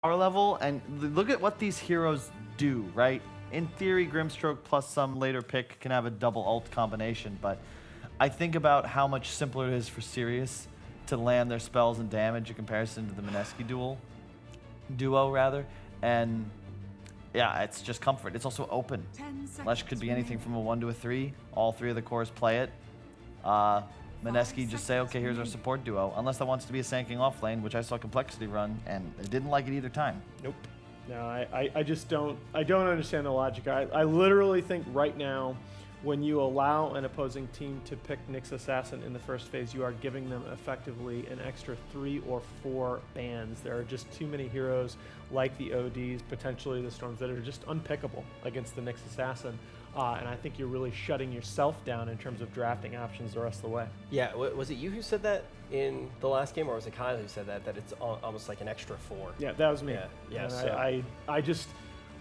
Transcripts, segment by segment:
power level, and look at what these heroes do, right? In theory, Grimstroke plus some later pick can have a double ult combination, but I think about how much simpler it is for Sirius to land their spells and damage in comparison to the Mineski duo rather, and yeah, it's just comfort. It's also open. Lesh could be anything from a 1 to a 3. All 3 of the cores play it. Mineski just say, okay, here's our support duo, unless that wants to be a sanking off lane, which I saw Complexity run, and I didn't like it either time. Nope. No, I just don't understand the logic. I literally think right now, when you allow an opposing team to pick Nyx Assassin in the first phase, you are giving them effectively an extra 3 or 4 bans. There are just too many heroes like the ODs, potentially the Storms, that are just unpickable against the Nyx Assassin. And I think you're really shutting yourself down in terms of drafting options the rest of the way. Yeah, was it you who said that in the last game, or was it Kyle who said that it's almost like an extra 4? Yeah, that was me. Yeah. So.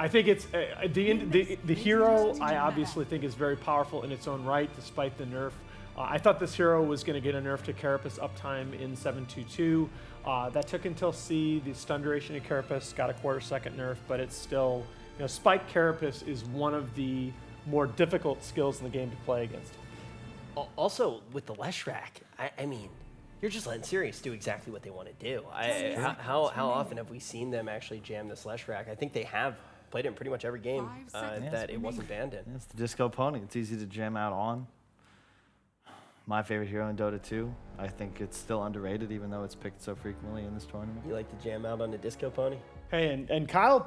I think it's the hero. I obviously think is very powerful in its own right, despite the nerf. I thought this hero was going to get a nerf to Carapace uptime in 7.2.2. That took until C. The stun duration of Carapace got a quarter-second nerf, but it's still, Spike Carapace is one of the more difficult skills in the game to play against. Also, with the Leshrac, I mean, you're just letting Sirius do exactly what they want to do. How often have we seen them actually jam this Leshrac? I think they have played it in pretty much every game that it wasn't banned in. It's the disco pony. It's easy to jam out on. My favorite hero in Dota 2. I think it's still underrated, even though it's picked so frequently in this tournament. You like to jam out on the disco pony? Hey, and Kyle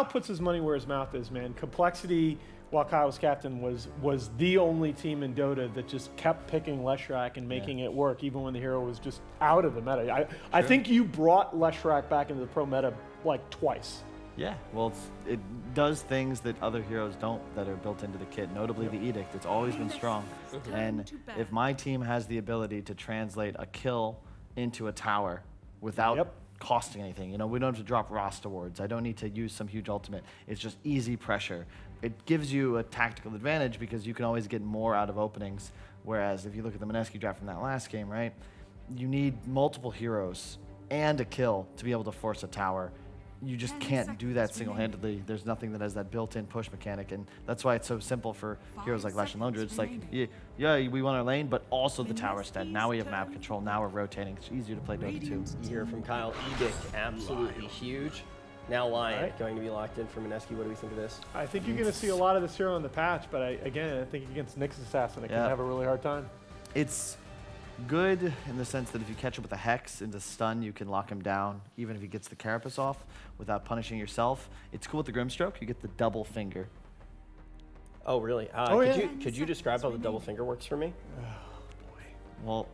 puts his money where his mouth is, man. Complexity, while Kyle was captain, was the only team in Dota that just kept picking Leshrac and making it work, even when the hero was just out of the meta. I think you brought Leshrac back into the pro meta like twice. Yeah, well, it does things that other heroes don't that are built into the kit, notably the Edict. It's always been strong. And if my team has the ability to translate a kill into a tower without costing anything, we don't have to drop Rost awards. I don't need to use some huge ultimate. It's just easy pressure. It gives you a tactical advantage because you can always get more out of openings. Whereas if you look at the Mineski draft from that last game, right, you need multiple heroes and a kill to be able to force a tower. You just can't do that single-handedly. There's nothing that has that built-in push mechanic, and that's why it's so simple for heroes like Lash and Londra. It's like, yeah, we want our lane, but also the tower stead. Now we have map control. Now we're rotating. It's easier to play Dota 2. You hear from Kyle, Edict, absolutely huge. Now Lion, going to be locked in for Mineski. What do we think of this? I think you're going to see a lot of this hero in the patch, but I think against Nyx Assassin, it can have a really hard time. It's good in the sense that if you catch him with a Hex into stun, you can lock him down, even if he gets the Carapace off without punishing yourself. It's cool with the Grimstroke. You get the double finger. Oh, really? Could you describe how the double finger works for me? Oh, boy. Well,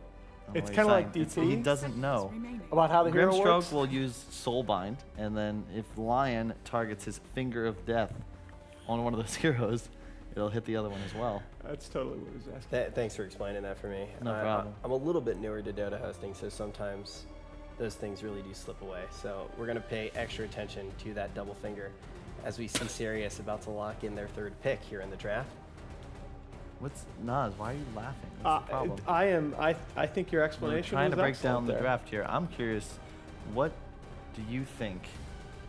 it's kind of like DT. He doesn't know about how the hero works. Grimstroke will use Soulbind, and then if Lion targets his Finger of Death on one of those heroes, it'll hit the other one as well. That's totally what he's asking. Thanks for explaining that for me. No problem. I'm a little bit newer to Dota hosting, so sometimes those things really do slip away. So we're going to pay extra attention to that double finger as we see Sirius about to lock in their 3rd pick here in the draft. What's Naz? Why are you laughing? What's the problem? I think your explanation. We're trying to break down the draft here. I'm curious, what do you think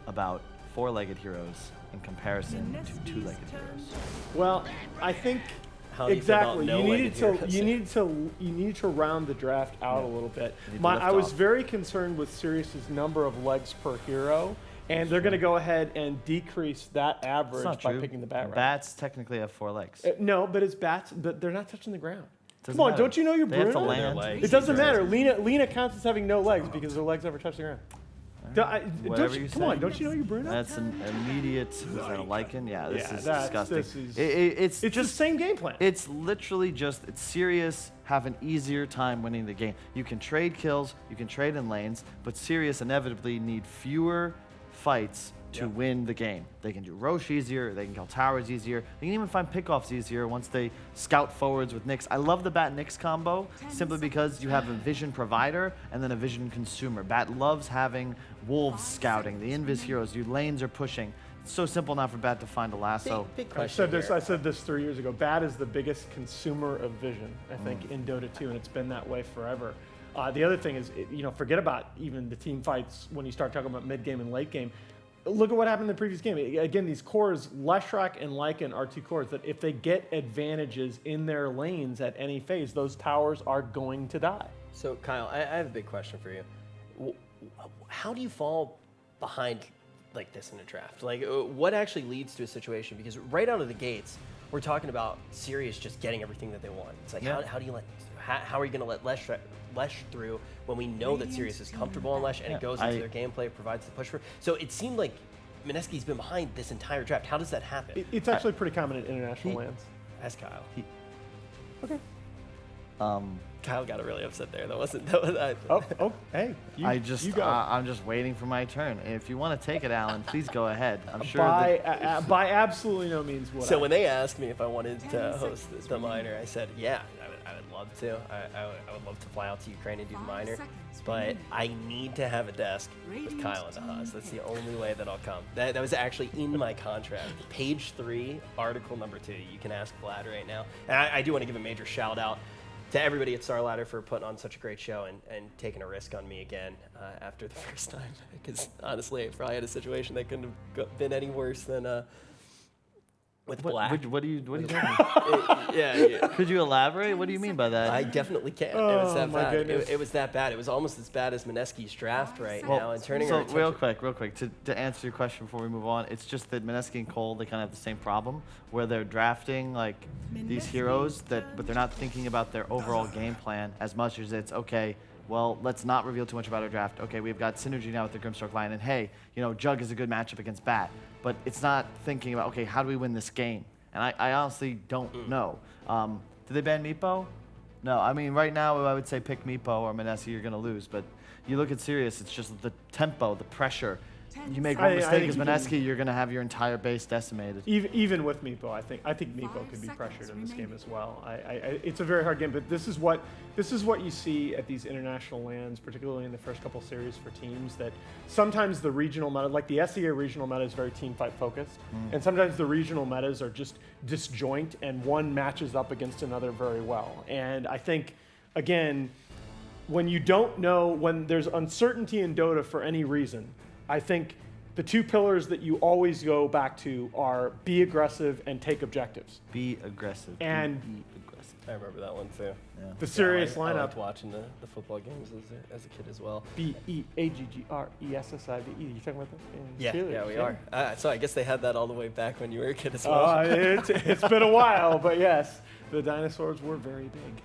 about 4-legged heroes in comparison to 2-legged heroes? Well, I think exactly. You need to round the draft out a little bit. I was very concerned with Sirius's number of legs per hero, and they're going to go ahead and decrease that average by picking the bat round. Bats technically have 4 legs. No, but it's bats, but they're not touching the ground. Come on, don't you know your Bruno? They have to land. It doesn't matter. Lena counts as having no legs because their legs never touch the ground. Come on, don't you know your Bruno? That's an immediate. Is that a lichen? Yeah, this is disgusting. It's just the same game plan. It's literally just Sirius have an easier time winning the game. You can trade kills, you can trade in lanes, but Sirius inevitably need fewer fights to win the game. They can do Roche easier, they can kill towers easier, they can even find pickoffs easier once they scout forwards with Nyx. I love the Bat-Nyx combo simply because you have a vision provider and then a vision consumer. Bat loves having wolves scouting, the invis heroes, your lanes are pushing. It's so simple now for Bat to find a lasso. Big question I said this 3 years ago. Bat is the biggest consumer of vision, I think, in Dota 2, and it's been that way forever. The other thing is, forget about even the team fights when you start talking about mid game and late game. Look at what happened in the previous game. Again, these cores, Leshrac and Lycan are two cores that if they get advantages in their lanes at any phase, those towers are going to die. So, Kyle, I have a big question for you. How do you fall behind like this in a draft? Like, what actually leads to a situation? Because right out of the gates, we're talking about Sirius just getting everything that they want. It's like, how do you let things through? How are you going to let Lesh through when we know that Sirius is comfortable on Lesh and it goes into their gameplay, provides the push for? So it seemed like Mineski's been behind this entire draft. How does that happen? It's actually pretty common in international lands. Ask Kyle. Okay. Kyle got really upset there. That wasn't. Hey. You go. I'm just waiting for my turn. If you want to take it, Alan, please go ahead. I'm sure. By absolutely no means would I. So when they asked me if I wanted to host the minor, I said, yeah, I would love to. I would love to fly out to Ukraine and do the minor, but I need to have a desk with Kyle in the house. That's the only way that I'll come. That was actually in my contract. Page 3, article number 2. You can ask Vlad right now. And I do want to give a major shout out to everybody at StarLadder for putting on such a great show and taking a risk on me again after the first time. Because honestly, I probably had a situation that couldn't have been any worse than with Black. What are you doing? Yeah. Could you elaborate? What do you mean by that? I definitely can. Oh, it was that my bad. goodness. It was that bad. It was almost as bad as Mineski's draft right Well, now. And turning so our attention. real quick, to answer your question before we move on, it's just that Mineski and Cole, they kind of have the same problem where they're drafting like these heroes but they're not thinking about their overall game plan as much as it's okay. Well, let's not reveal too much about our draft. Okay, we've got synergy now with the Grimstroke line, and hey, Jug is a good matchup against Bat, but it's not thinking about okay, how do we win this game? And I honestly don't know. Did they ban Meepo? No. I mean, right now I would say pick Meepo or Mineski, you're going to lose. But you look at Sirius, it's just the tempo, the pressure. You make one mistake as Mineski, you're going to have your entire base decimated. Even with Meepo, I think Meepo could be pressured in this game as well. It's a very hard game, but this is what you see at these international lands, particularly in the first couple series for teams. That sometimes the regional meta, like the SEA regional meta, is very team fight focused, and sometimes the regional metas are just disjoint, and one matches up against another very well. And I think, again, when you don't know, when there's uncertainty in Dota for any reason, I think the two pillars that you always go back to are be aggressive and take objectives. Be aggressive. And be aggressive. I remember that one too. Yeah. The Sirius I lineup. liked watching the football games as a kid as well. BEAGGRESSIVE. You talking about that? Yeah, we are. So I guess they had that all the way back when you were a kid as well. It's been a while, but yes, the dinosaurs were very big.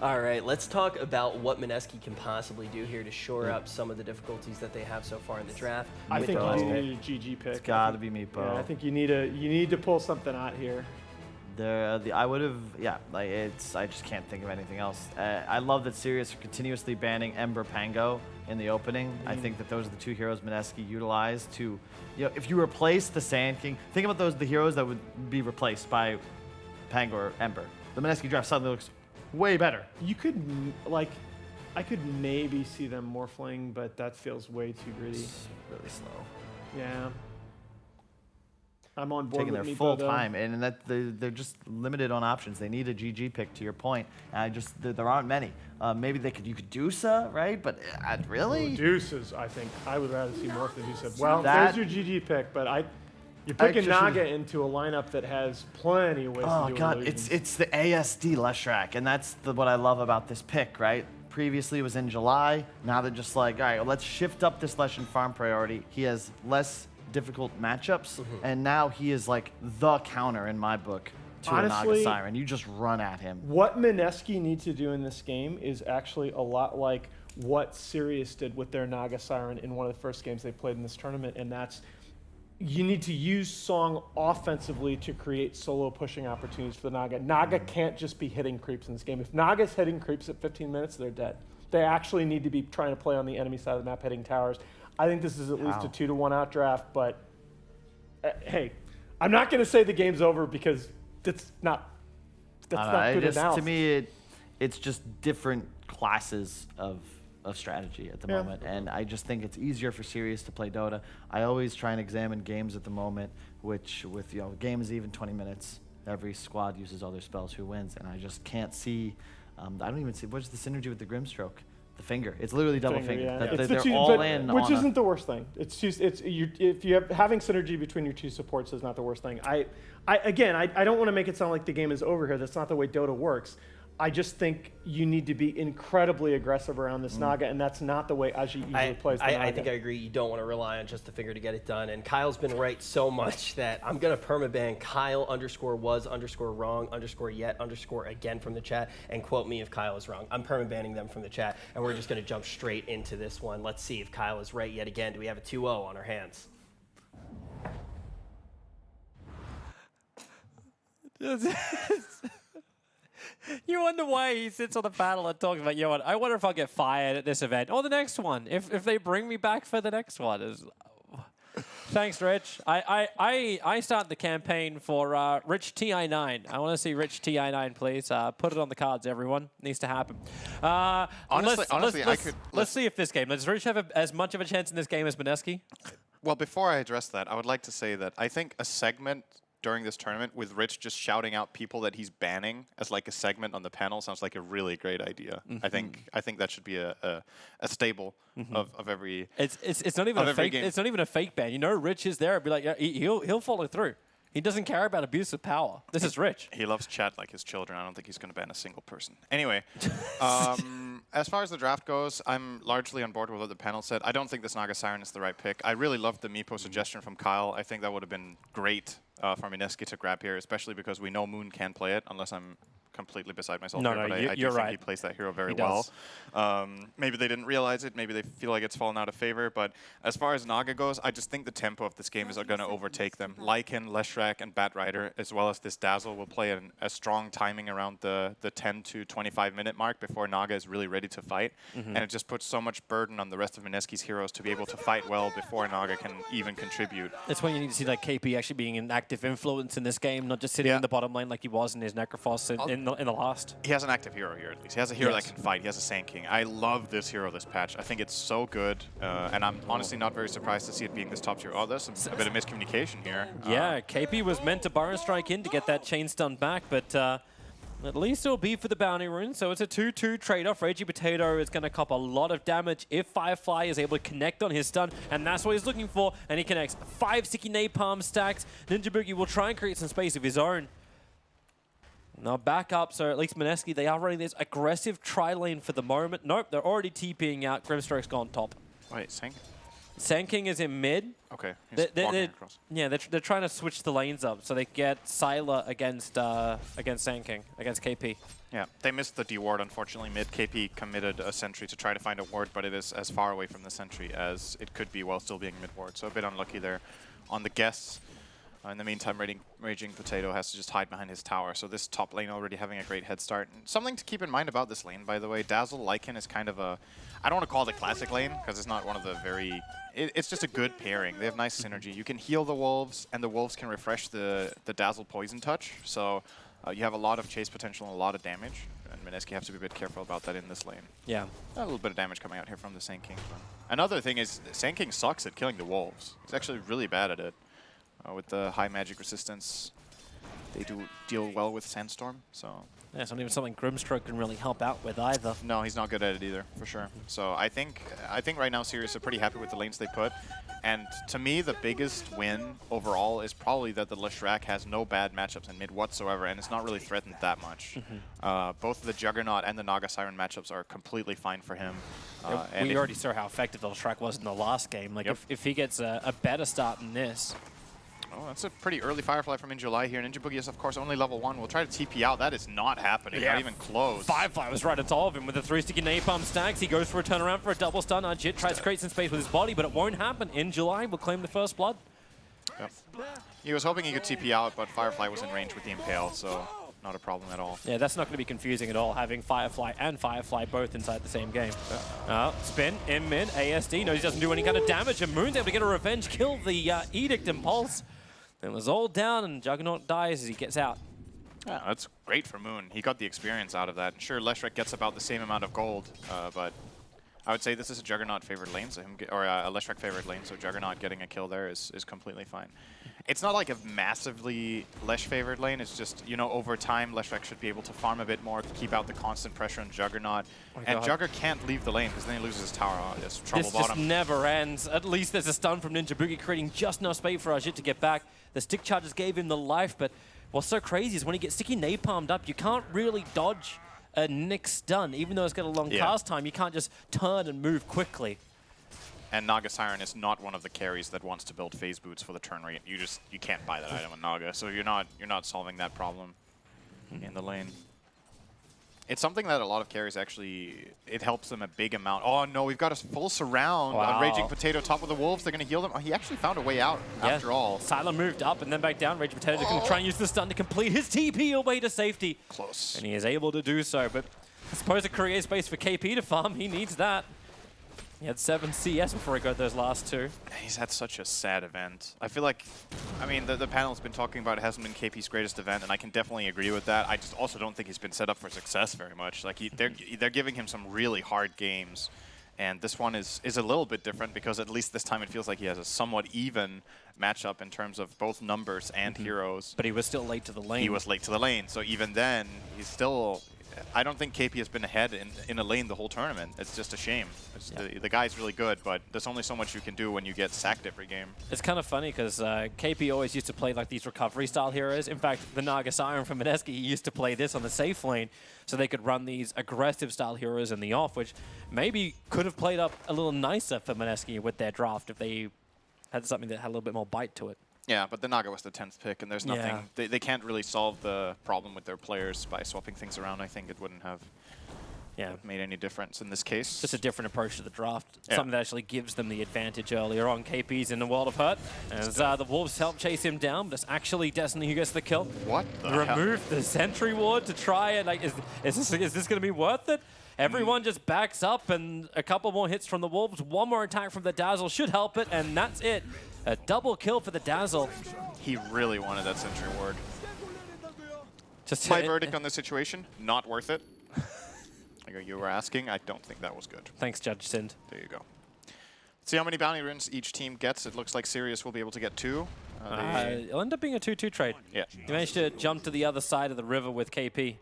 All right, let's talk about what Mineski can possibly do here to shore up some of the difficulties that they have so far in the draft. I think the you need a GG pick. It's got to be Meepo. Yeah, I think you need to pull something out here. I would have, I just can't think of anything else. I love that Sirius are continuously banning Ember Pango in the opening. I think that those are the two heroes Mineski utilized to, if you replace the Sand King, think about the heroes that would be replaced by Pango or Ember. The Mineski draft suddenly looks way better. You could, I could maybe see them morphling, but that feels way too greedy. It's really slow. Yeah. I'm on board Taking with their Meepo, full though. time, and that they're just limited on options. They need a GG pick, to your point. And there aren't many. Maybe you could Dusa, right? But really? Deuces, I think. I would rather see morph than Deuce. Well, That- there's your GG pick, but you're picking Actually- Naga into a lineup that has plenty of ways to Oh do god, illusions. it's the ASD Leshrac, and that's what I love about this pick, right? Previously it was in July. Now they're just like, all right, well, let's shift up this Lesh and farm priority. He has less difficult matchups, and now he is like the counter in my book to a Naga Honestly, Siren. You just run at him. What Mineski needs to do in this game is actually a lot like what Sirius did with their Naga Siren in one of the first games they played in this tournament, and that's you need to use Song offensively to create solo pushing opportunities for the Naga. Naga can't just be hitting creeps in this game. If Naga's hitting creeps at 15 minutes, they're dead. They actually need to be trying to play on the enemy side of the map, hitting towers. I think this is at least a 2-to-1 out draft, but hey, I'm not going to say the game's over because that's not good analysis. To me, it's just different classes of strategy at the moment, and I just think it's easier for Sirius to play Dota. I always try and examine games at the moment, which with game is even 20 minutes. Every squad uses all their spells. Who wins? And I just can't see I don't even see what's the synergy with the Grimstroke. The finger. It's literally double finger. Yeah. That- It's they're the two, all but- in. which on a- isn't the worst thing. It's just if you have having synergy between your two supports is not the worst thing. I don't want to make it sound like the game is over here. That's not the way Dota works. I just think you need to be incredibly aggressive around this Naga, and that's not the way Aji usually plays the Naga. I think I agree. You don't want to rely on just the finger to get it done. And Kyle's been right so much that I'm going to permaban Kyle_was_wrong_yet_again from the chat, and quote me if Kyle is wrong. I'm permabanning them from the chat, and we're just going to jump straight into this one. Let's see if Kyle is right yet again. Do we have a 2-0 on our hands? You wonder why he sits on the panel and talks about, I wonder if I'll get fired at this event or the next one. If they bring me back for the next one. Thanks, Rich. I start the campaign for Rich TI9. I want to see Rich TI9, please. Put it on the cards, everyone. Needs to happen. Honestly, let's see if this game. Does Rich have as much of a chance in this game as Mineski? Well, before I address that, I would like to say that I think a segment during this tournament with Rich just shouting out people that he's banning as like a segment on the panel sounds like a really great idea. I think that should be a staple of every. It's not even a fake. game. It's not even a fake ban. Rich is there. It'd be like he'll follow through. He doesn't care about abuse of power. This is Rich. He loves chat like his children. I don't think he's going to ban a single person. Anyway, as far as the draft goes, I'm largely on board with what the panel said. I don't think this Naga Siren is the right pick. I really loved the Meepo suggestion from Kyle. I think that would have been great for Mineski to grab here, especially because we know Moon can play it, unless I'm completely beside myself here, but I do you're think right. he plays that hero very He well. does. Maybe they didn't realize it. Maybe they feel like it's fallen out of favor. But as far as Naga goes, I just think the tempo of this game is going to overtake them. Lycan, Leshrac, and Batrider, as well as this Dazzle, will play a strong timing around the 10 to 25 minute mark before Naga is really ready to fight. And it just puts so much burden on the rest of Mineski's heroes to be able to fight well before Naga can even contribute. That's when you need to see like KP actually being an active influence in this game, not just sitting in the bottom lane like he was in his Necrophos in the last. He has an active hero here, at least. He has a hero Yes. that can fight. He has a Sand King. I love this hero, this patch. I think it's so good, and I'm honestly not very surprised to see it being this top tier. Oh, there's a bit of miscommunication here. Yeah, KP was meant to Burrow Strike in to get that chain stun back, but at least it'll be for the bounty rune. So it's a 2-2 trade-off. Reggie Potato is going to cop a lot of damage if Firefly is able to connect on his stun, and that's what he's looking for. And he connects 5 sticky napalm stacks. Ninja Boogie will try and create some space of his own. Now back up, so at least Mineski, they are running this aggressive tri-lane for the moment. Nope, they're already TPing out. Grimstroke's gone top. Wait, Sand? Sand King is in mid. Okay, he's walking across. Yeah, they're trying to switch the lanes up so they get Syla against Sand King, against KP. Yeah, they missed the D ward, unfortunately. Mid KP committed a sentry to try to find a ward, but it is as far away from the sentry as it could be while still being mid ward. So a bit unlucky there on the guests. In the meantime, Raging Potato has to just hide behind his tower. So this top lane already having a great head start. And something to keep in mind about this lane, by the way, Dazzle Lycan is kind of a, I don't want to call it a classic lane, because it's not one of the very, it's just a good pairing. They have nice synergy. You can heal the wolves, and the wolves can refresh the Dazzle Poison Touch. So you have a lot of chase potential and a lot of damage. And Mineski have to be a bit careful about that in this lane. Yeah. A little bit of damage coming out here from the Sand King. Another thing is, Sand King sucks at killing the wolves. He's actually really bad at it. With the high magic resistance, they do deal well with Sandstorm, so... Yeah, it's not even something Grimstroke can really help out with either. No, he's not good at it either, for sure. So I think right now Sirius are pretty happy with the lanes they put. And to me, the biggest win overall is probably that the Leshrac has no bad matchups in mid whatsoever, and it's not really threatened that much. Both the Juggernaut and the Naga Siren matchups are completely fine for him. We already saw how effective the Leshrac was in the last game. Like, if he gets a better start than this... Oh, that's a pretty early Firefly from in July here. Ninja Boogie is, of course, only level 1. We'll try to TP out. That is not happening. Not even close. Firefly was right on top of him with the 3 sticky napalm stacks. He goes for a turnaround for a double stun. Ajit tries to create some space with his body, but it won't happen. In July, we'll claim the first blood. Yep. He was hoping he could TP out, but Firefly was in range with the Impale, so not a problem at all. Yeah, that's not going to be confusing at all, having Firefly and Firefly both inside the same game. Spin in mid, ASD knows he doesn't do any kind of damage, and Moon's able to get a revenge kill, the Edict Impulse. It was all down, and Juggernaut dies as he gets out. Yeah, that's great for Moon. He got the experience out of that. Sure, Leshrac gets about the same amount of gold, but I would say this is a Juggernaut favored lane, so or a Leshrac favored lane, so Juggernaut getting a kill there is completely fine. It's not like a massively Lesh favored lane, it's just, you know, over time Leshrac should be able to farm a bit more, keep out the constant pressure on Juggernaut. And Jugger can't leave the lane because then he loses his tower. It's trouble This bottom. just never ends. At least there's a stun from Ninja Boogie, creating just enough space for Ajit to get back. The stick charges gave him the life, but what's so crazy is when he gets sticky napalmed up, you can't really dodge a Nyx stun. Even though it's got a long cast time, you can't just turn and move quickly. And Naga Siren is not one of the carries that wants to build phase boots for the turn rate. You can't buy that item on Naga, so you're not solving that problem in the lane. It's something that a lot of carries actually, it helps them a big amount. Oh no, we've got a full surround on Raging Potato, top of the Wolves. They're going to heal them. Oh, he actually found a way out after all. Sylar moved up and then back down. Raging Potato is going to try and use the stun to complete his TP away to safety. Close. And he is able to do so, but I suppose it creates space for KP to farm. He needs that. He had 7 CS before he got those last 2. He's had such a sad event. I feel like, I mean, the panel's been talking about it hasn't been KP's greatest event, and I can definitely agree with that. I just also don't think he's been set up for success very much. Like, they're giving him some really hard games, and this one is a little bit different because at least this time it feels like he has a somewhat even matchup in terms of both numbers and heroes. But he was still late to the lane. He was late to the lane, so even then, he's still... I don't think KP has been ahead in a lane the whole tournament. It's just a shame. The guy's really good, but there's only so much you can do when you get sacked every game. It's kind of funny because KP always used to play like these recovery style heroes. In fact, the Naga Siren from Mineski, he used to play this on the safe lane so they could run these aggressive style heroes in the off, which maybe could have played up a little nicer for Mineski with their draft if they had something that had a little bit more bite to it. Yeah, but the Naga was the 10th pick, and there's nothing... They can't really solve the problem with their players by swapping things around. I think it wouldn't have made any difference in this case. Just a different approach to the draft. Something that actually gives them the advantage earlier on. KP's in the World of Hurt, as the Wolves help chase him down, but it's actually Destiny who gets the kill. What the Remove the sentry ward to try and, like, is this going to be worth it? Everyone just backs up, and a couple more hits from the Wolves. One more attack from the Dazzle should help it, and that's it. A double kill for the Dazzle. He really wanted that sentry ward. Just My verdict on this situation, not worth it. Like you were asking, I don't think that was good. Thanks, Judge Sind. There you go. Let's see how many bounty runes each team gets. It looks like Sirius will be able to get 2. It'll end up being a 2-2 trade. Yeah. You managed to jump to the other side of the river with KP.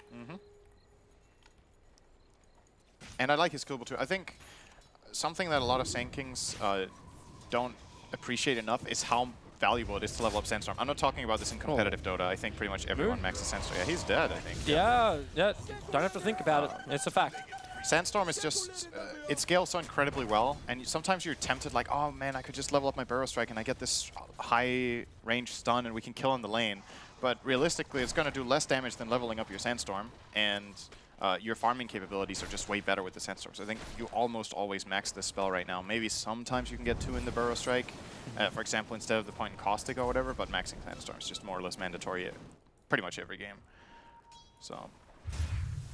And I like his skill too. I think something that a lot of Sand Kings don't appreciate enough is how valuable it is to level up Sandstorm. I'm not talking about this in competitive Dota. I think pretty much everyone maxes Sandstorm. Yeah, he's dead, I think. Yeah, don't have to think about it. It's a fact. Sandstorm is just, it scales so incredibly well, and sometimes you're tempted like, oh man, I could just level up my Burrow Strike and I get this high range stun and we can kill in the lane. But realistically, it's going to do less damage than leveling up your Sandstorm, and your farming capabilities are just way better with the Sandstorm. So I think you almost always max this spell right now. Maybe sometimes you can get 2 in the Burrow Strike, for example, instead of the point in Caustic or whatever, but maxing Sandstorm is just more or less mandatory pretty much every game. So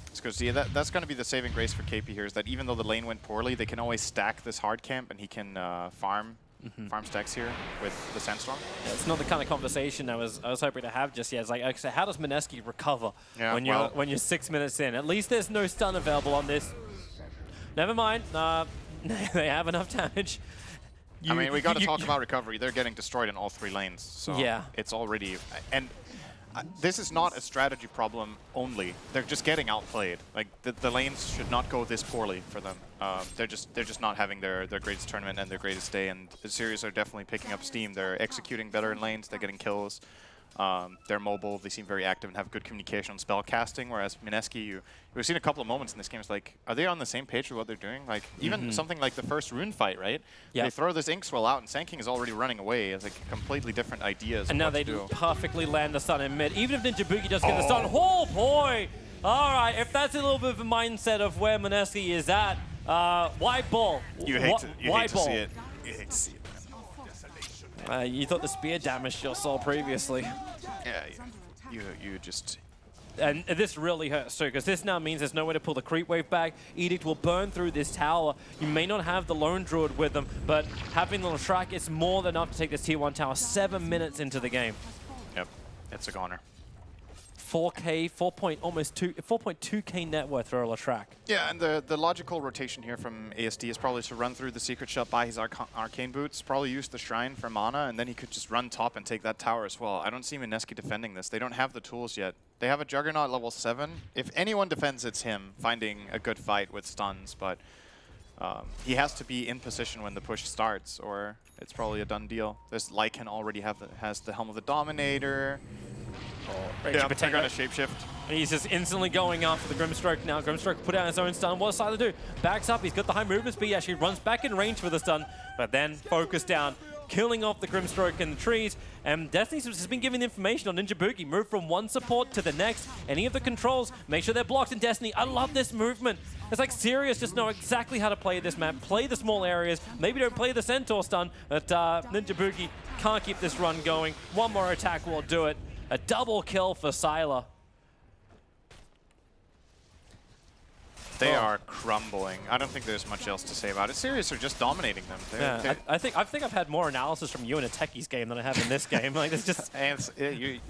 it's good to see. That's going to be the saving grace for KP here, is that even though the lane went poorly, they can always stack this hard camp, and he can farm stacks here with the Sandstorm. Yeah, it's not the kind of conversation I was hoping to have just yet. It's like, so how does Mineski recover when you're 6 minutes in? At least there's no stun available on this. Never mind. They have enough damage. I mean, we got to talk about recovery. They're getting destroyed in all 3 lanes, so it's already... And this is not a strategy problem only. They're just getting outplayed. Like the lanes should not go this poorly for them. They're just not having their greatest tournament and their greatest day. And the Sirius are definitely picking up steam. They're executing better in lanes. They're getting kills. They're mobile. They seem very active and have good communication on spell casting. Whereas Mineski, we've seen a couple of moments in this game. It's like, are they on the same page with what they're doing? Like even something like the first rune fight, right? They throw this Inkswell out, and Sand King is already running away. It's like completely different ideas. And now they do perfectly land the stun in mid. Even if Ninja Boogie does get the stun, oh boy! All right, if that's a little bit of a mindset of where Mineski is at, white ball. You hate to see it. You hate to see it. You thought the spear damaged your soul previously. Yeah, you just... And this really hurts too, because this now means there's no way to pull the creep wave back. Edict will burn through this tower. You may not have the lone druid with them, but having the Leshrac is more than enough to take this tier 1 tower 7 minutes into the game. Yep, it's a goner. 4K, 4.2K net worth for Leshrac. Yeah, and the logical rotation here from ASD is probably to run through the secret shop, buy his arcane boots, probably use the shrine for mana, and then he could just run top and take that tower as well. I don't see Mineski defending this. They don't have the tools yet. They have a Juggernaut level 7. If anyone defends, it's him, finding a good fight with stuns, but he has to be in position when the push starts, or it's probably a done deal. This Lycan already has the Helm of the Dominator. Yeah, they're gonna shapeshift. He's just instantly going after the Grimstroke now. Grimstroke put out his own stun. What does StarLadder do? Backs up. He's got the high movement speed. Actually runs back in range for the stun, but then focus down, killing off the Grimstroke in the trees. And Destiny's has been giving information on Ninja Boogie. Move from one support to the next. Any of the controls, make sure they're blocked in Destiny. I love this movement. It's like Sirius just know exactly how to play this map. Play the small areas. Maybe don't play the Centaur stun, but Ninja Boogie can't keep this run going. One more attack will do it. A double kill for Sylar. They are crumbling. I don't think there's much else to say about it. Sirius are just dominating them. I think I've had more analysis from you in a Techies game than I have in this game. Like it's just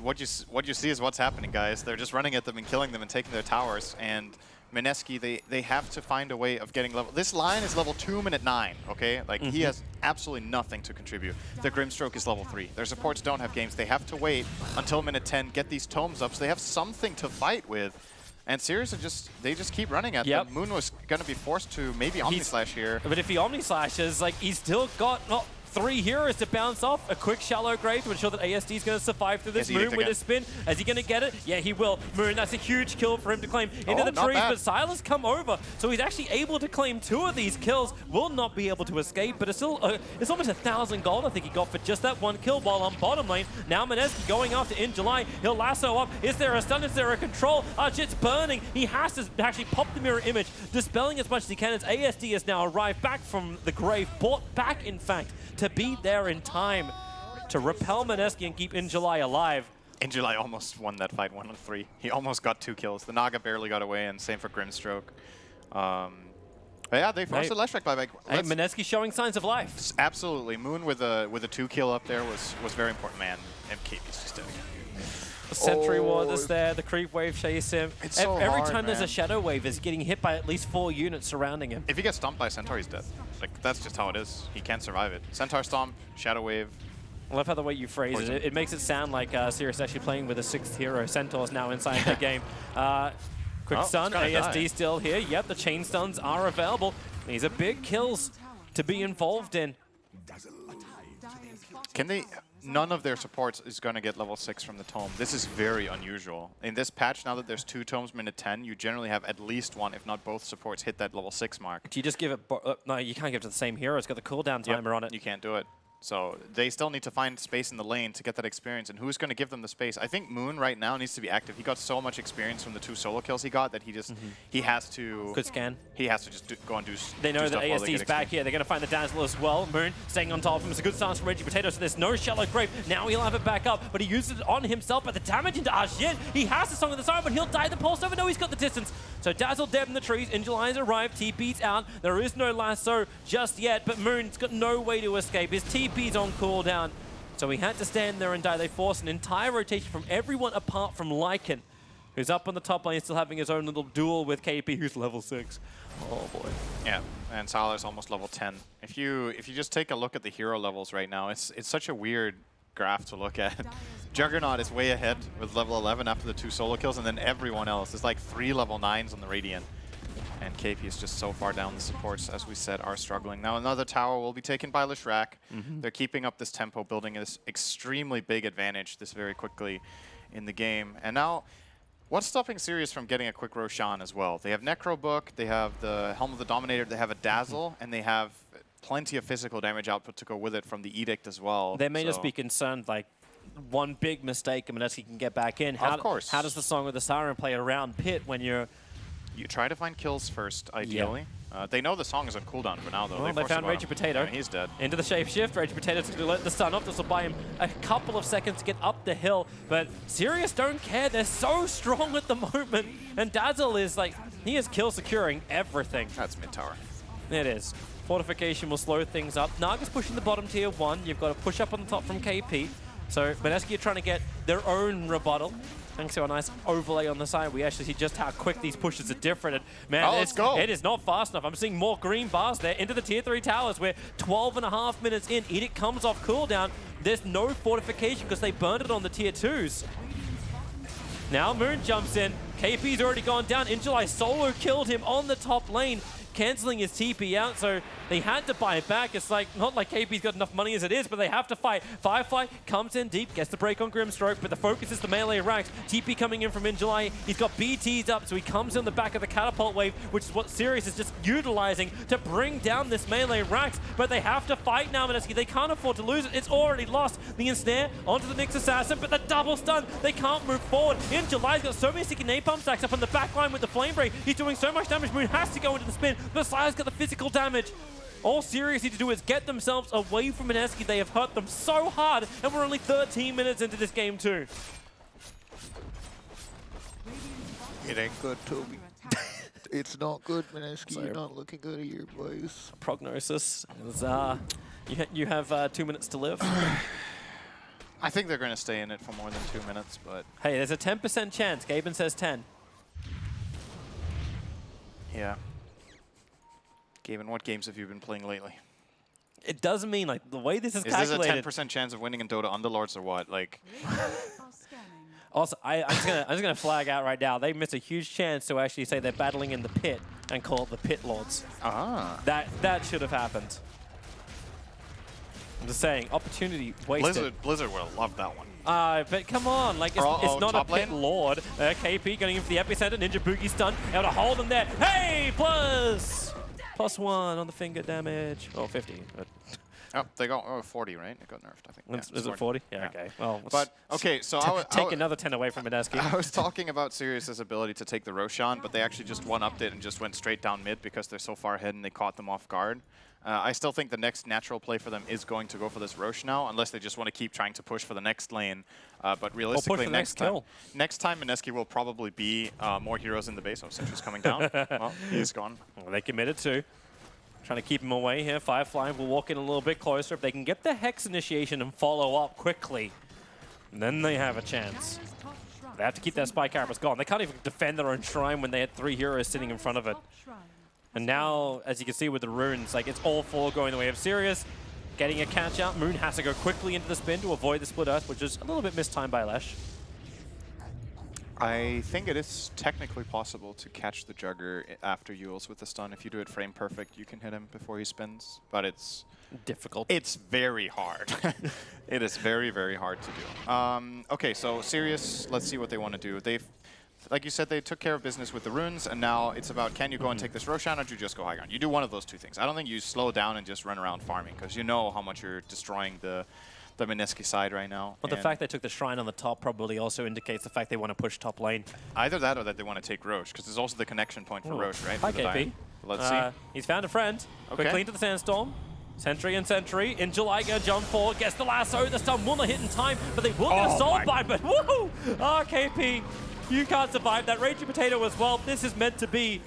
what you see is what's happening, guys. They're just running at them and killing them and taking their towers. And Mineski, they have to find a way of getting level. This line is level 2 minute 9. Okay, like he has absolutely nothing to contribute. The Grimstroke is level 3. Their supports don't have games. They have to wait until minute 10, get these tomes up, so they have something to fight with. And Sirius they just keep running at them. Moon was going to be forced to maybe Omnislash here. But if he Omnislashes, like he's still got 3 heroes to bounce off. A quick shallow grave to ensure that ASD is going to survive through this. Moon with his spin. Is he going to get it? Yeah, he will. Moon, that's a huge kill for him to claim. Into the trees, but Sylar's come over. So he's actually able to claim 2 of these kills. Will not be able to escape, but it's still it's almost 1,000 gold I think he got for just that 1 kill while on bottom lane. Now Mineski going after in July. He'll lasso up. Is there a stun? Is there a control? Shit's burning. He has to actually pop the mirror image, dispelling as much as he can as ASD has now arrived back from the grave. Brought back, in fact, to be there in time to repel Mineski and keep In July alive. In July almost won that fight 1-3. He almost got 2 kills. The Naga barely got away, and same for Grimstroke. But yeah, they forced the Leshrac buyback. Hey, Mineski showing signs of life. Absolutely. Moon with a 2 kill up there was very important. Man, MKB's just dead. The Sentry Ward is there, the creep wave chase him. It's so Every hard, time there's man. a shadow wave, is getting hit by at least 4 units surrounding him. If he gets stomped by Centaur, he's dead. Like, that's just how it is. He can't survive it. Centaur stomp, shadow wave. I love how the way you phrase it. It makes it sound like Sirius actually playing with a 6th hero. Centaur's now inside the game. Quick stun, ASD still here. Yep, the chain stuns are available. These are big kills to be involved in. Can they... None of their supports is going to get level 6 from the tome. This is very unusual. In this patch, now that there's 2 tomes minute 10, you generally have at least 1, if not both supports, hit that level 6 mark. Do you just give it... no, you can't give it to the same hero. It's got the cooldown timer on it. You can't do it. So they still need to find space in the lane to get that experience. And who's going to give them the space? I think Moon right now needs to be active. He got so much experience from the 2 solo kills he got that he just he has to... Good scan. He has to just go and do They know do that ASD is back here. They're going to find the Dazzle as well. Moon staying on top of him. It's a good stance from Reggie Potato, so there's no shallow grave. Now he'll have it back up, but he uses it on himself. But the damage into Ajit, he has the Song of the Siren, but he'll die the pulse over. No, he's got the distance. So Dazzle dead in the trees. In July has arrived. TP's out. There is no lasso just yet, but Moon's got no way to escape. His TP's on cooldown. So he had to stand there and die. They forced an entire rotation from everyone apart from Lycan, who's up on the top lane, still having his own little duel with KP, who's level 6. Oh boy. Yeah, and Sylar's almost level 10. If you just take a look at the hero levels right now, it's such a weird graph to look at. Juggernaut is way ahead with level 11 after the 2 solo kills, and then everyone else is like 3 level 9s on the Radiant. And KP is just so far down. The supports, as we said, are struggling. Now another tower will be taken by Leshrac. They're keeping up this tempo, building this extremely big advantage this very quickly in the game. And now, what's stopping Sirius from getting a quick Roshan as well? They have Necro Book, they have the Helm of the Dominator, they have a Dazzle, and they have plenty of physical damage output to go with it from the Edict as well. They may just be concerned, like, one big mistake and Mineski can get back in. Of course. How does the Song of the Siren play around Pit when you're... You try to find kills first, ideally. Yeah. They know the song is on cooldown for now, though. Well, they found Raging Potato. Yeah, he's dead. Into the shapeshift. Raging Potato's going to let the stun off. This will buy him a couple of seconds to get up the hill. But Sirius don't care. They're so strong at the moment. And Dazzle is like, he is kill securing everything. That's mid tower. It is. Fortification will slow things up. Naga's pushing the bottom tier 1. You've got to push up on the top from KP. So Mineski are trying to get their own rebuttal. Thanks to a nice overlay on the side, we actually see just how quick these pushes are different. And man, let's go. it is not fast enough. I'm seeing more green bars there into the tier 3 towers. We're 12.5 minutes in. Edict comes off cooldown. There's no fortification because they burned it on the tier 2s. Now Moon jumps in. KP's already gone down. Injuly solo killed him on the top lane, canceling his TP out, so they had to buy it back. It's like, not like KP's got enough money as it is, but they have to fight. Firefly comes in deep, gets the break on Grimstroke, but the focus is the melee ranks. TP coming in from Injuly. He's got BTs up, so he comes in the back of the catapult wave, which is what Sirius is just utilizing to bring down this melee ranks, but they have to fight now, Mineski. They can't afford to lose it. It's already lost. The ensnare onto the Nyx Assassin, but the double stun, they can't move forward. Injuly's got so many sticky napalm stacks up on the back line with the flame break. He's doing so much damage. Moon has to go into the spin. Messiah's got the physical damage. All Sirius need to do is get themselves away from Mineski. They have hurt them so hard, and we're only 13 minutes into this game too. It ain't good, Toby. It's not good, Mineski. You're not looking good here, boys. Prognosis is, you have 2 minutes to live. I think they're going to stay in it for more than 2 minutes, but Hey, there's a 10% chance. Gaben says 10. yeah. Gaben, what games have you been playing lately? It doesn't mean, like, the way this is Is this a calculated. 10% chance of winning in Dota Underlords or what? Like, Also, I'm just gonna flag out right now. They missed a huge chance to actually say they're battling in the pit and call it the Pit Lords. That should have happened. I'm just saying, opportunity wasted. Blizzard would have loved that one. But come on, like, it's not a top Pit lane? Lord. KP going in for the epicenter. Ninja Boogie stun. Able to hold him there. Hey, +1 on the finger damage. Oh, 50. But Oh, they got 40, right? It got nerfed, I think. is it 40? Yeah, okay. Well, But, okay, so take another 10 away from Mineski. I was talking about Sirius's ability to take the Roshan, but they actually just one-upped it and just went straight down mid because they're so far ahead and they caught them off guard. I still think the next natural play for them is going to go for this Rosh now, unless they just want to keep trying to push for the next lane. But realistically, next time Mineski will probably be more heroes in the base. Oh, Sentry's coming down. Well, he's gone. Well, they committed to. Trying to keep him away here. Firefly will walk in a little bit closer. If they can get the Hex initiation and follow up quickly, then they have a chance. They have to keep their spy carapace gone. They can't even defend their own shrine when they had 3 heroes sitting in front of it. And now, as you can see with the runes, like, it's all 4 going the way of Sirius. Getting a catch out. Moon has to go quickly into the spin to avoid the split earth, which is a little bit mistimed by Lesh. I think it is technically possible to catch the Jugger after Yules with the stun. If you do it frame perfect, you can hit him before he spins. But it's difficult. It's very hard. It is very, very hard to do. Okay, so Sirius, let's see what they want to do. They've, like you said, they took care of business with the runes, and now it's about, can you go and take this Roshan, or do you just go high ground? You do one of those two things. I don't think you slow down and just run around farming, because you know how much you're destroying the Mineski side right now. But the fact they took the shrine on the top probably also indicates the fact they want to push top lane. Either that or that they want to take Roche, because there's also the connection point for Roche, right? Hi, KP. Let's see. He's found a friend. Okay. Quickly into the Sandstorm. Sentry and Sentry. In July, go jump forward, gets the lasso. The stun will not hit in time, but they will get a soul bind. But woohoo! KP, you can't survive that. Raging Potato as well. This is meant to be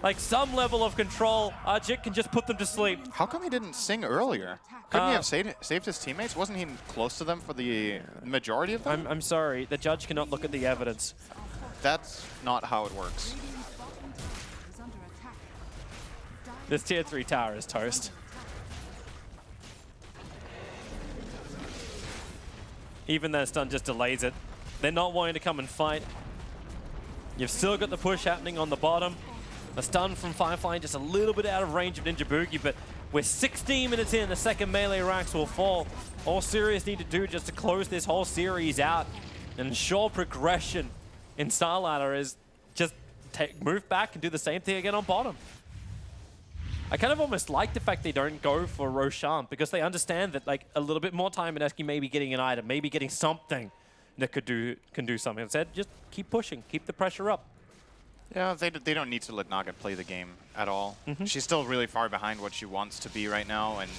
like some level of control. Jit can just put them to sleep. How come he didn't sing earlier? Couldn't he have saved his teammates? Wasn't he close to them for the majority of them? I'm sorry. The judge cannot look at the evidence. That's not how it works. This tier 3 tower is toast. Even that stun just delays it. They're not wanting to come and fight. You've still got the push happening on the bottom. A stun from Firefly, just a little bit out of range of Ninja Boogie, but we're 16 minutes in, the second melee racks will fall. All Sirius need to do just to close this whole series out and ensure progression in StarLadder is just move back and do the same thing again on bottom. I kind of almost like the fact they don't go for Roshan, because they understand that, like, a little bit more time Mineski maybe getting an item, maybe getting something that can do something. Instead, just keep pushing, keep the pressure up. Yeah, they don't need to let Naga play the game at all. She's still really far behind what she wants to be right now, and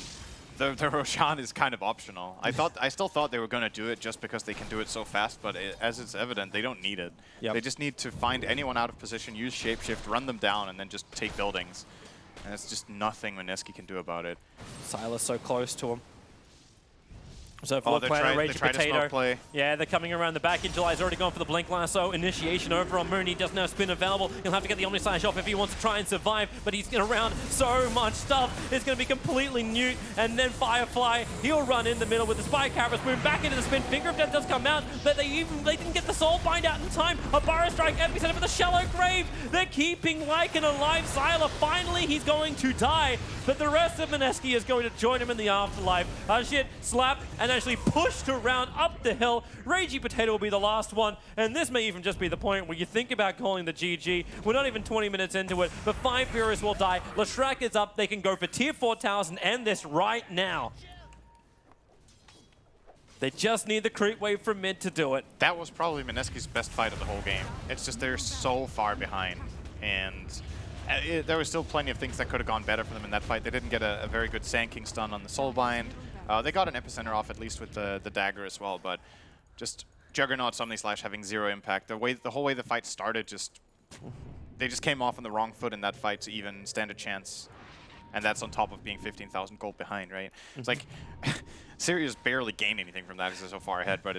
the Roshan is kind of optional. I still thought they were going to do it just because they can do it so fast, but as it's evident, they don't need it. Yep. They just need to find anyone out of position, use shapeshift, run them down, and then just take buildings. And it's just nothing Mineski can do about it. Silas so close to him. So for the plan, Raging try to Potato. smoke play. Yeah, they're coming around the back. July's already gone for the Blink Lasso. Initiation over on Moon. He doesn't have spin available. He'll have to get the Omni Slash off if he wants to try and survive, but he's around so much stuff. It's going to be completely Newt, and then Firefly. He'll run in the middle with the Spike Harvest Moon back into the spin. Finger of Death does come out, but they didn't get the Soul Bind out in time. A Burrow Strike epicenter for the Shallow Grave. They're keeping Lycan alive. Sylar, finally, he's going to die, but the rest of Mineski is going to join him in the afterlife. Shit, slapped and actually pushed around up the hill. Ragey Potato will be the last one, and this may even just be the point where you think about calling the GG. We're not even 20 minutes into it, but 5 Furious will die. Leshrac is up. They can go for tier 4 towers and end this right now. They just need the creep wave from mid to do it. That was probably Mineski's best fight of the whole game. It's just they're so far behind, and there was still plenty of things that could have gone better for them in that fight. They didn't get a very good Sand King stun on the Soulbind. They got an epicenter off at least with the dagger as well, but just Juggernaut Omni Slash having 0 impact. The whole way the fight started, they just came off on the wrong foot in that fight to even stand a chance. And that's on top of being 15,000 gold behind, right? It's like Sirius barely gained anything from that because they're so far ahead, but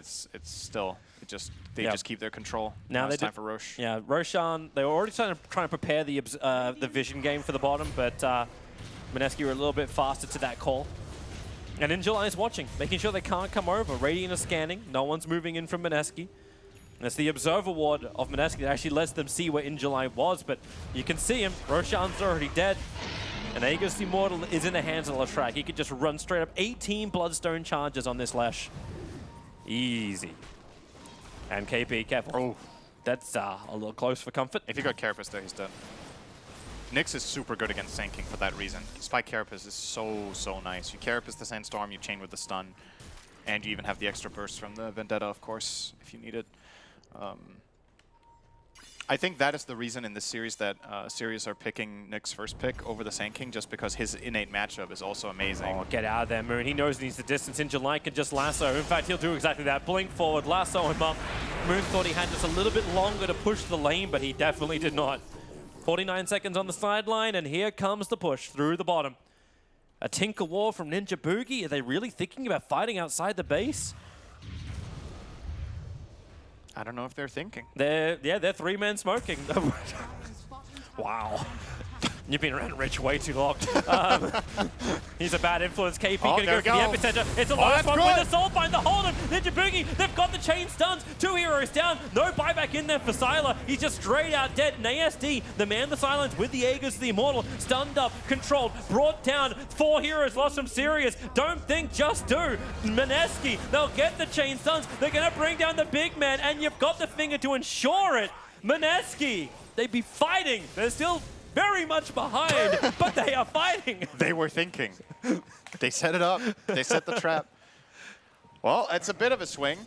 they just keep their control. Now it's time for Roche. Yeah, Roshan, they were already trying to prepare the vision game for the bottom, but Mineski were a little bit faster to that call. And Injuly is watching, making sure they can't come over. Radiant is scanning. No one's moving in from Mineski. It's the Observer Ward of Mineski that actually lets them see where Injuly was, but you can see him. Roshan's already dead. And Aegis Immortal is in the hands of Leshrac. He could just run straight up 18 Bloodstone charges on this Lesh. Easy. And KP, careful. Oh, that's a little close for comfort. If you got Carapace there, he's dead. Nyx is super good against Sand King for that reason. Spike Carapace is so nice. You Carapace the Sandstorm, you chain with the stun, and you even have the extra burst from the Vendetta, of course, if you need it. I think that is the reason in this series that Sirius are picking Nyx's first pick over the Sand King, just because his innate matchup is also amazing. Oh, get out of there, Moon. He knows he needs the distance. July can just lasso. In fact, he'll do exactly that. Blink forward, lasso him up. Moon thought he had just a little bit longer to push the lane, but he definitely did not. 49 seconds on the sideline, and here comes the push through the bottom. A Tinker War from Ninja Boogie. Are they really thinking about fighting outside the base? I don't know if they're thinking. They're 3-man smoking. Wow. You've been around Rich way too long. He's a bad influence. KP gonna go for the epicenter. It's a last one with the Soul Bind, the hold him. Ninja Boogie, they've got the chain stuns. 2 heroes down. No buyback in there for Sylar. He's just straight out dead. And ASD, the man the silence with the Aegis, the Immortal, stunned up, controlled, brought down. 4 heroes lost from Sirius. Don't think, just do. Mineski, they'll get the chain stuns. They're gonna bring down the big man, and you've got the finger to ensure it. Mineski, they'd be fighting. They're still very much behind, but they are fighting. They were thinking. They set it up. They set the trap. Well, it's a bit of a swing.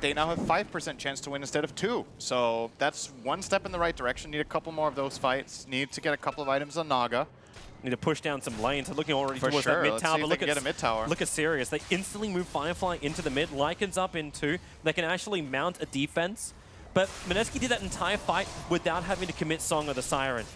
They now have 5% chance to win instead of 2. So that's one step in the right direction. Need a couple more of those fights. Need to get a couple of items on Naga. Need to push down some lanes. They're looking already towards sure. that mid Let's tower. see if But they can get a mid tower. Look at Sirius. They instantly move Firefly into the mid. Lycan's up in 2. They can actually mount a defense. But Mineski did that entire fight without having to commit Song of the Siren.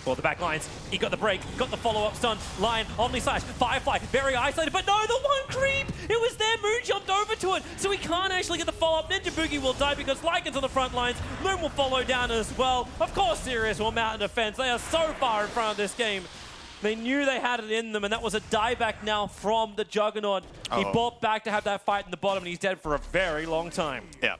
Well, the back lines, he got the break, got the follow-up stun, Lion, Omni Slash, Firefly, very isolated, but no, the one creep! It was there, Moon jumped over to it, so he can't actually get the follow-up. Ninja Boogie will die because Lycan's on the front lines, Moon will follow down as well. Of course, Sirius will mount a defense. They are so far in front of this game. They knew they had it in them, and that was a dieback now from the Juggernaut. He bought back to have that fight in the bottom, and he's dead for a very long time. Yeah.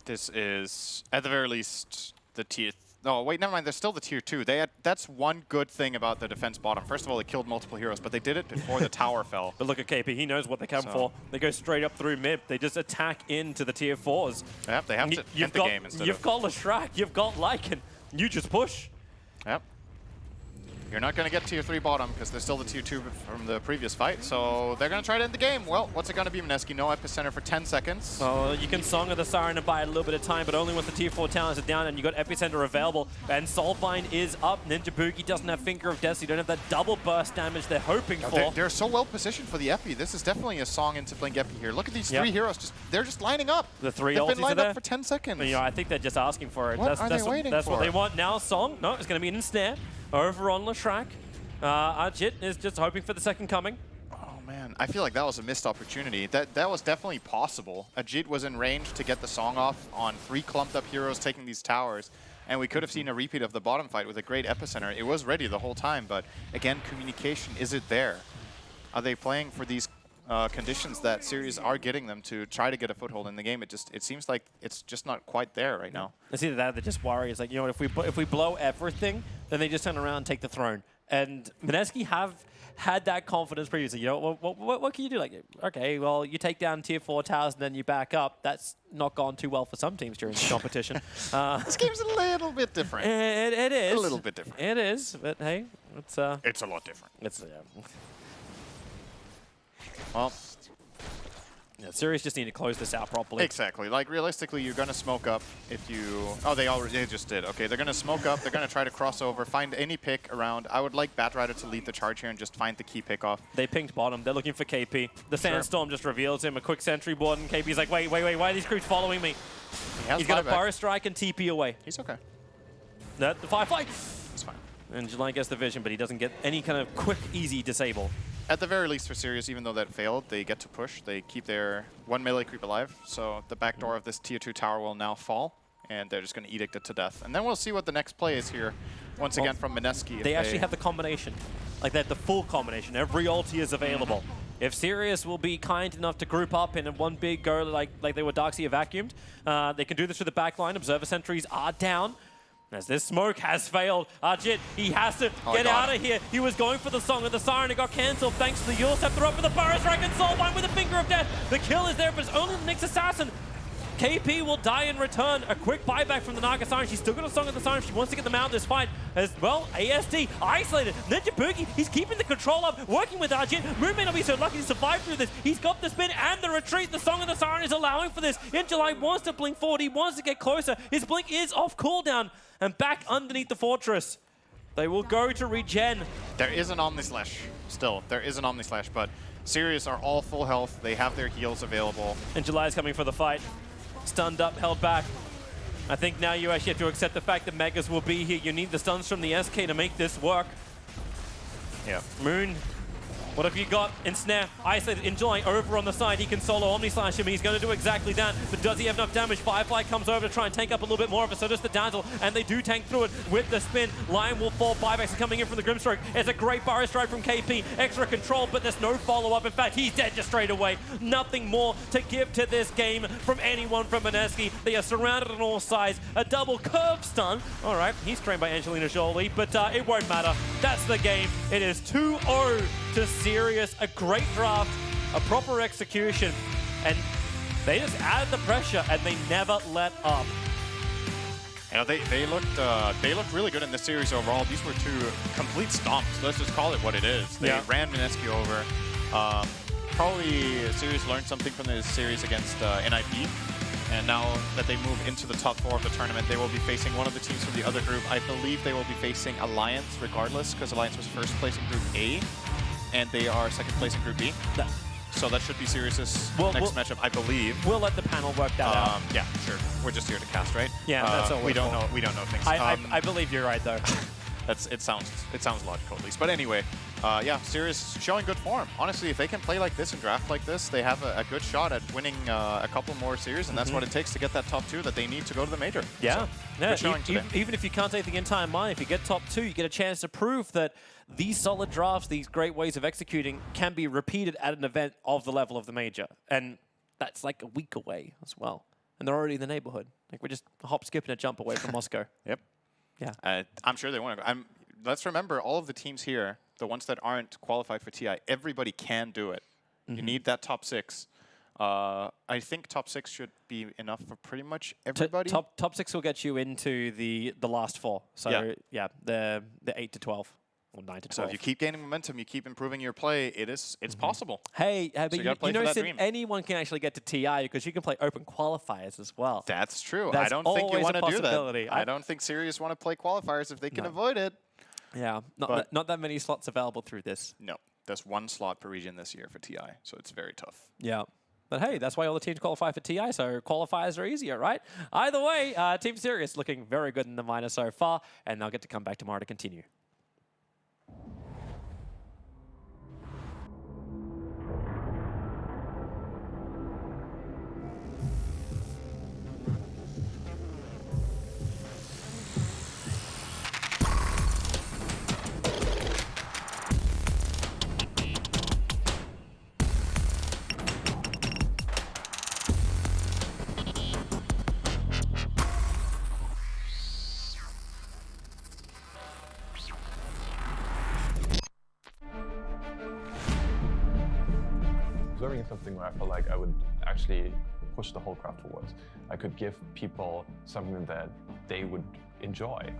This is, at the very least, the tier... No, wait, never mind. There's still the tier 2. That's one good thing about the defense bottom. First of all, they killed multiple heroes, but they did it before the tower fell. But look at KP. He knows what they come for. They go straight up through mid. They just attack into the tier 4s. Yep, they have to end the game instead You've got Leshrac. You've got Lycan. You just push. Yep. You're not going to get tier 3 bottom because there's still the tier 2 from the previous fight, so they're going to try to end the game. Well, what's it going to be, Mineski? No epicenter for 10 seconds. Oh, you can Song of the Siren and buy a little bit of time, but only once the tier 4 talents are down and you got epicenter available. And Soulbind is up. Ninja Boogie doesn't have Finger of Death, so you don't have that double burst damage they're hoping for. They're so well positioned for the epi. This is definitely a Song into Blink Epi here. Look at these 3 heroes. They're just lining up. The 3 They've ultis been lined are there up for 10 seconds. You know, I think they're just asking for it. What are they waiting that's for? what they want now. Song, no, it's going to be an ensnare over on Leshrac. Arjit is just hoping for the second coming. Oh Man, I feel like that was a missed opportunity. That was definitely possible. Ajit was in range to get the song off on 3 clumped up heroes taking these towers, and we could have seen a repeat of the bottom fight with a great epicenter. It was ready the whole time, but again, communication, is it there? Are they playing for these conditions that Sirius are getting them to try to get a foothold in the game? It seems like it's just not quite there right now. It's either that or they just worry. It's like, you know what, if we blow everything, then they just turn around and take the throne. And Mineski have had that confidence previously. You know, what can you do? Like, okay, well, you take down tier 4 towers and then you back up. That's not gone too well for some teams during the competition. This game's a little bit different. It is. A little bit different. It is, but hey, it's a lot different. It's yeah. Well, yeah, Sirius just need to close this out properly. exactly. Like, realistically, you're going to smoke up if you... Oh, they just did. Okay, they're going to smoke up. They're going to try to cross over, find any pick around. I would like Batrider to lead the charge here and just find the key pick off. They pinged bottom. They're looking for KP. The Sandstorm just reveals him. A quick sentry board, and KP's like, wait, why are these creeps following me? He's got a Burrow Strike and TP away. He's okay. The Firefly. It's fine. And July gets the vision, but he doesn't get any kind of quick, easy disable. At the very least for Sirius, even though that failed, they get to push. They keep their 1 melee creep alive. So the back door of this tier 2 tower will now fall, and they're just going to edict it to death. And then we'll see what the next play is here, once again from Mineski. They actually have the combination, like that, the full combination. Every ulti is available. If Sirius will be kind enough to group up in one big go like they were Darkseer vacuumed, they can do this through the back line. Observer sentries are down. As this smoke has failed, Ajit, he has to get out of here. He was going for the Song of the Siren. It got cancelled thanks to the Yule Scepter up for the Burrow Strike and Soulbind with a Finger of Death. The kill is there, but it's only the Nyx Assassin. KP will die in return. A quick buyback from the Naga Siren. She's still got a Song of the Siren. She wants to get them out of this fight as well. ASD isolated. Ninja Boogie, he's keeping the control up, working with Ajit. Moon may not be so lucky to survive through this. He's got the spin and the retreat. The Song of the Siren is allowing for this. July wants to blink forward. He wants to get closer. His blink is off cooldown and back underneath the fortress. They will go to regen. There is an Omnislash still. There is an Omnislash, but Sirius are all full health. They have their heals available. And July is coming for the fight. Stunned up, held back. I think now you actually have to accept the fact that Megas will be here. You need the stuns from the SK to make this work. Yeah. Moon, what have you got? Ensnare, isolated in July, over on the side. He can solo Omnislash him, and he's going to do exactly that. But does he have enough damage? Firefly comes over to try and tank up a little bit more of it, so does the Dazzle, and they do tank through it with the spin. Lion will fall, buybacks are coming in from the Grimstroke. It's a great Burrow Strike from KP. Extra control, but there's no follow-up. In fact, he's dead just straight away. Nothing more to give to this game from anyone from Mineski. They are surrounded on all sides. A double curve stun. All right, he's trained by Angelina Jolie, but it won't matter. That's the game. It is 2-0 to Sirius. A great draft, a proper execution, and they just added the pressure and they never let up. You know, they looked really good in this series overall. These were 2 complete stomps. Let's just call it what it is. They ran Mineski over. Probably Sirius learned something from this series against NIP. And now that they move into the top 4 of the tournament, they will be facing one of the teams from the other group. I believe they will be facing Alliance regardless, because Alliance was first place in Group A, and they are second place in Group B. So that should be Sirius's next matchup, I believe. We'll let the panel work that out. Yeah, sure. We're just here to cast, right? Yeah, that's all we don't know. We don't know things. I believe you're right, though. It sounds logical at least. But anyway, yeah, Sirius showing good form. Honestly, if they can play like this and draft like this, they have a good shot at winning a couple more series, and that's what it takes to get that top 2 that they need to go to the major. Yeah, so, even if you can't take the entire mine, if you get top 2, you get a chance to prove that these solid drafts, these great ways of executing, can be repeated at an event of the level of the major. And that's like a week away as well. And they're already in the neighborhood. Like, we're just a hop, skip, and a jump away from Moscow. Yep. Yeah. I'm sure they want to go. Let's remember, all of the teams here, the ones that aren't qualified for TI, everybody can do it. You need that top 6. I think top 6 should be enough for pretty much everybody. Top 6 will get you into the last 4. So yeah, the 8 to 12 or 9 to 12. So if you keep gaining momentum, you keep improving your play, it's possible. Hey, so but you notice that anyone can actually get to TI because you can play open qualifiers as well. That's true. That's I don't think you want to do that. I I don't think Sirius want to play qualifiers if they can avoid it. Yeah, not that many slots available through this. No, there's 1 slot per region this year for TI, so it's very tough. Yeah. But hey, that's why all the teams qualify for TI, so qualifiers are easier, right? Either way, Team Sirius looking very good in the minor so far, and they'll get to come back tomorrow to continue. something where I felt like I would actually push the whole craft forwards. I could give people something that they would enjoy.